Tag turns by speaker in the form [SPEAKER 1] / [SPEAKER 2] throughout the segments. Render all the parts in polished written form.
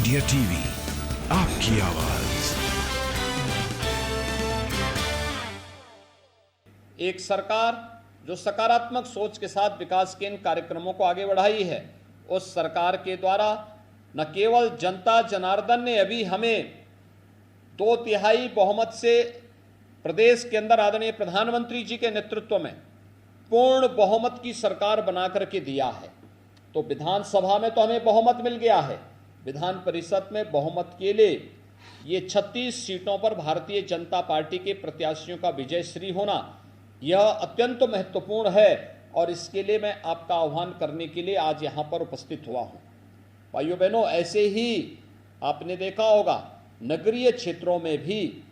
[SPEAKER 1] India TV, आपकी आवाज।
[SPEAKER 2] एक सरकार जो सकारात्मक सोच के साथ विकास के इन कार्यक्रमों को आगे बढ़ाई है, उस सरकार के द्वारा न केवल जनता जनार्दन ने अभी हमें 2/3 बहुमत से प्रदेश के अंदर आदरणीय प्रधानमंत्री जी के नेतृत्व में पूर्ण बहुमत की सरकार बना करके दिया है, तो विधानसभा में तो हमें बहुमत मिल गया है, विधान परिषद में बहुमत के लिए ये 36 सीटों पर भारतीय जनता पार्टी के प्रत्याशियों का विजयश्री होना यह अत्यंत महत्वपूर्ण है और इसके लिए मैं आपका आह्वान करने के लिए आज यहाँ पर उपस्थित हुआ हूँ। भाइयों बहनों, ऐसे ही आपने देखा होगा नगरीय क्षेत्रों में भी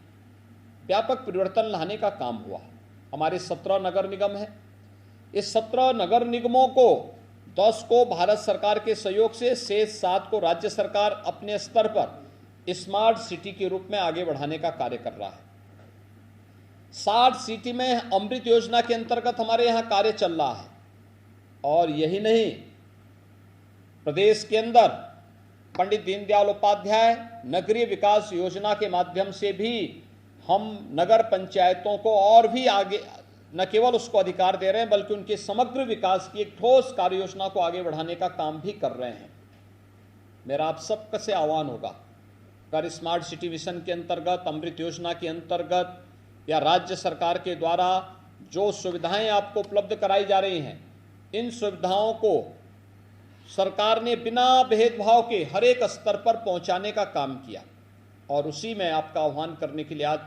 [SPEAKER 2] व्यापक परिवर्तन लाने का काम हुआ। हमारे 17 नगर निगम हैं। इस 17 नगर निगमों को 10 को भारत सरकार के सहयोग से शेष 7 को राज्य सरकार अपने स्तर पर स्मार्ट सिटी के रूप में आगे बढ़ाने का कार्य कर रहा है। 60 सिटी में अमृत योजना के अंतर्गत हमारे यहाँ कार्य चल रहा है और यही नहीं, प्रदेश के अंदर पंडित दीनदयाल उपाध्याय नगरीय विकास योजना के माध्यम से भी हम नगर पंचायतों को और भी आगे न केवल उसको अधिकार दे रहे हैं बल्कि उनके समग्र विकास की एक ठोस कार्य योजना को आगे बढ़ाने का काम भी कर रहे हैं। मेरा आप सबका से आह्वान होगा, अगर स्मार्ट सिटी मिशन के अंतर्गत, अमृत योजना के अंतर्गत या राज्य सरकार के द्वारा जो सुविधाएं आपको उपलब्ध कराई जा रही हैं, इन सुविधाओं को सरकार ने बिना भेदभाव के हर एक स्तर पर पहुंचाने का काम किया और उसी में आपका आह्वान करने के लिए आज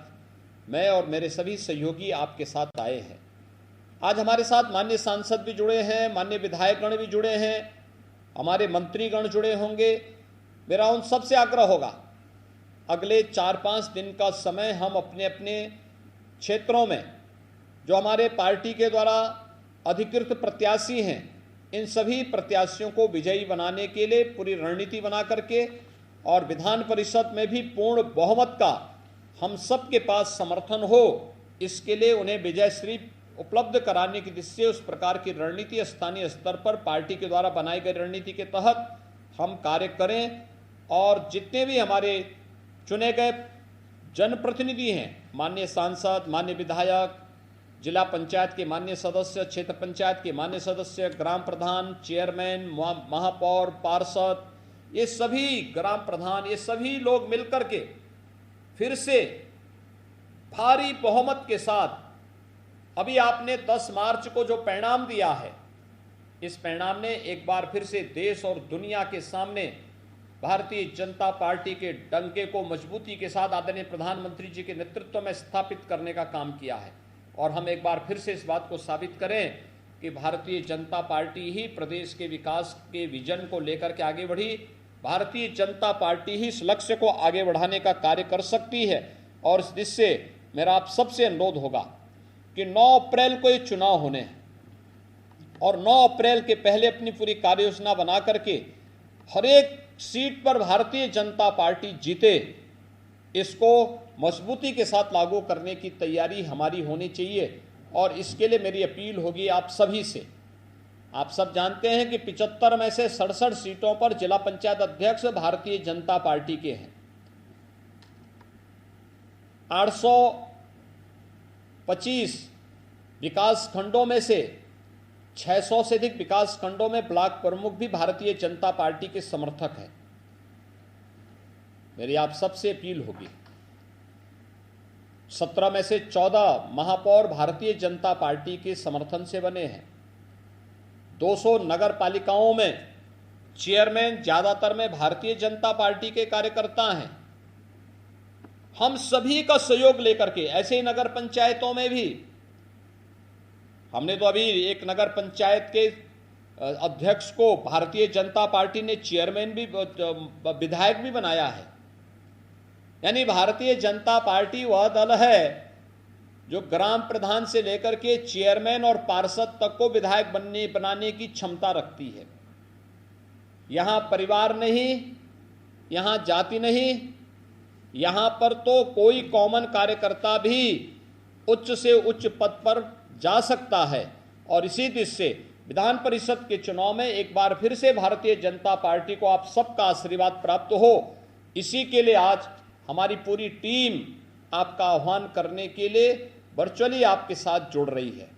[SPEAKER 2] मैं और मेरे सभी सहयोगी आपके साथ आए हैं। आज हमारे साथ माननीय सांसद भी जुड़े हैं, माननीय विधायकगण भी जुड़े हैं, हमारे मंत्रीगण जुड़े होंगे। मेरा उन सबसे आग्रह होगा, अगले 4-5 दिन का समय हम अपने अपने क्षेत्रों में जो हमारे पार्टी के द्वारा अधिकृत प्रत्याशी हैं, इन सभी प्रत्याशियों को विजयी बनाने के लिए पूरी रणनीति बना करके और विधान परिषद में भी पूर्ण बहुमत का हम सब के पास समर्थन हो, इसके लिए उन्हें विजयश्री उपलब्ध कराने की दिशा से उस प्रकार की रणनीति स्थानीय स्तर पर पार्टी के द्वारा बनाई गई रणनीति के तहत हम कार्य करें और जितने भी हमारे चुने गए जनप्रतिनिधि हैं, माननीय सांसद, माननीय विधायक, जिला पंचायत के माननीय सदस्य, क्षेत्र पंचायत के माननीय सदस्य, ग्राम प्रधान, चेयरमैन, महापौर, पार्षद, ये सभी ग्राम प्रधान, ये सभी लोग मिलकर के फिर से भारी बहुमत के साथ अभी आपने 10 मार्च को जो परिणाम दिया है, इस परिणाम ने एक बार फिर से देश और दुनिया के सामने भारतीय जनता पार्टी के डंके को मजबूती के साथ आदरणीय प्रधानमंत्री जी के नेतृत्व में स्थापित करने का काम किया है और हम एक बार फिर से इस बात को साबित करें कि भारतीय जनता पार्टी ही प्रदेश के विकास के विजन को लेकर के आगे बढ़ी, भारतीय जनता पार्टी ही इस लक्ष्य को आगे बढ़ाने का कार्य कर सकती है। और इस दिशा से मेरा आप सबसे अनुरोध होगा कि 9 अप्रैल को ये चुनाव होने हैं और 9 अप्रैल के पहले अपनी पूरी कार्य योजना बना करके हर एक सीट पर भारतीय जनता पार्टी जीते, इसको मजबूती के साथ लागू करने की तैयारी हमारी होनी चाहिए। और इसके लिए मेरी अपील होगी आप सभी से। आप सब जानते हैं कि 75 में से 67 सीटों पर जिला पंचायत अध्यक्ष भारतीय जनता पार्टी के हैं। 825 विकास खंडों में से 600 से अधिक विकास खंडों में ब्लॉक प्रमुख भी भारतीय जनता पार्टी के समर्थक हैं। मेरी आप सबसे अपील होगी, 17 में से 14 महापौर भारतीय जनता पार्टी के समर्थन से बने हैं। 200 नगर पालिकाओं में चेयरमैन ज्यादातर में भारतीय जनता पार्टी के कार्यकर्ता हैं। हम सभी का सहयोग लेकर के ऐसे ही नगर पंचायतों में भी हमने तो अभी एक नगर पंचायत के अध्यक्ष को भारतीय जनता पार्टी ने चेयरमैन भी, विधायक भी बनाया है। यानी भारतीय जनता पार्टी वह दल है जो ग्राम प्रधान से लेकर के चेयरमैन और पार्षद तक को विधायक बनाने की क्षमता रखती है। यहां परिवार नहीं, यहां जाति नहीं, यहां पर तो कोई कॉमन कार्यकर्ता भी उच्च से उच्च पद पर जा सकता है। और इसी दिशा से विधान परिषद के चुनाव में एक बार फिर से भारतीय जनता पार्टी को आप सबका आशीर्वाद प्राप्त हो इसी के लिए आज हमारी पूरी टीम आपका आह्वान करने के लिए वर्चुअली आपके साथ जुड़ रही है।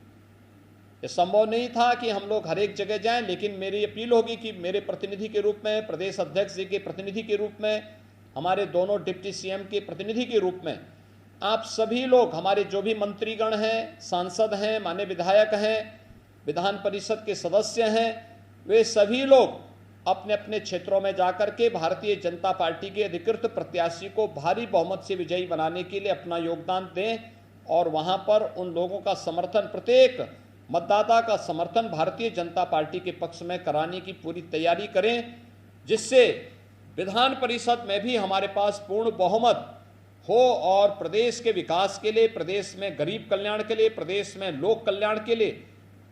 [SPEAKER 2] ये संभव नहीं था कि हम लोग हर एक जगह जाएं, लेकिन मेरी अपील होगी कि मेरे प्रतिनिधि के रूप में, प्रदेश अध्यक्ष जी के प्रतिनिधि के रूप में, हमारे दोनों डिप्टी सीएम के प्रतिनिधि के रूप में आप सभी लोग, हमारे जो भी मंत्रीगण हैं, सांसद हैं, माननीय विधायक हैं, विधान परिषद के सदस्य हैं, वे सभी लोग अपने अपने क्षेत्रों में जाकर के भारतीय जनता पार्टी के अधिकृत प्रत्याशी को भारी बहुमत से विजयी बनाने के लिए अपना योगदान दें और वहां पर उन लोगों का समर्थन, प्रत्येक मतदाता का समर्थन भारतीय जनता पार्टी के पक्ष में कराने की पूरी तैयारी करें, जिससे विधान परिषद में भी हमारे पास पूर्ण बहुमत हो और प्रदेश के विकास के लिए, प्रदेश में गरीब कल्याण के लिए, प्रदेश में लोक कल्याण के लिए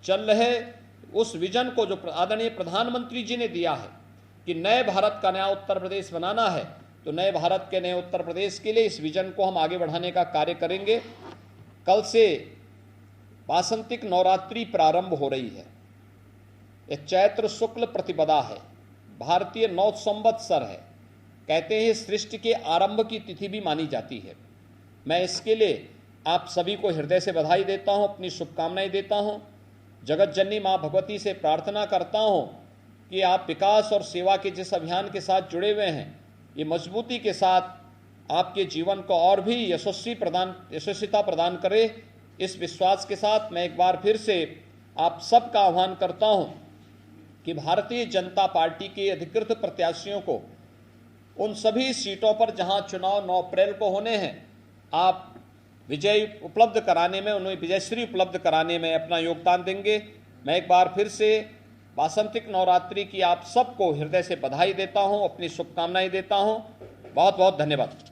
[SPEAKER 2] चल रहे उस विजन को जो आदरणीय प्रधानमंत्री जी ने दिया है कि नए भारत का नया उत्तर प्रदेश बनाना है, तो नए भारत के नए उत्तर प्रदेश के लिए इस विजन को हम आगे बढ़ाने का कार्य करेंगे। कल से वासंतिक नवरात्रि प्रारंभ हो रही है। यह चैत्र शुक्ल प्रतिपदा है, भारतीय नौ संवत्सर है। कहते हैं सृष्टि के आरंभ की तिथि भी मानी जाती है। मैं इसके लिए आप सभी को हृदय से बधाई देता हूं, अपनी शुभकामनाएं देता हूं। जगत जननी माँ भगवती से प्रार्थना करता हूं कि आप विकास और सेवा के जिस अभियान के साथ जुड़े हुए हैं, ये मजबूती के साथ आपके जीवन को और भी यशस्विता प्रदान करे। इस विश्वास के साथ मैं एक बार फिर से आप सबका आह्वान करता हूं कि भारतीय जनता पार्टी के अधिकृत प्रत्याशियों को उन सभी सीटों पर जहां चुनाव 9 अप्रैल को होने हैं, आप विजय उपलब्ध कराने में, उन्हें विजयश्री उपलब्ध कराने में अपना योगदान देंगे। मैं एक बार फिर से वासंतिक नवरात्रि की आप सबको हृदय से बधाई देता हूं, अपनी शुभकामनाएं देता हूं। बहुत बहुत धन्यवाद।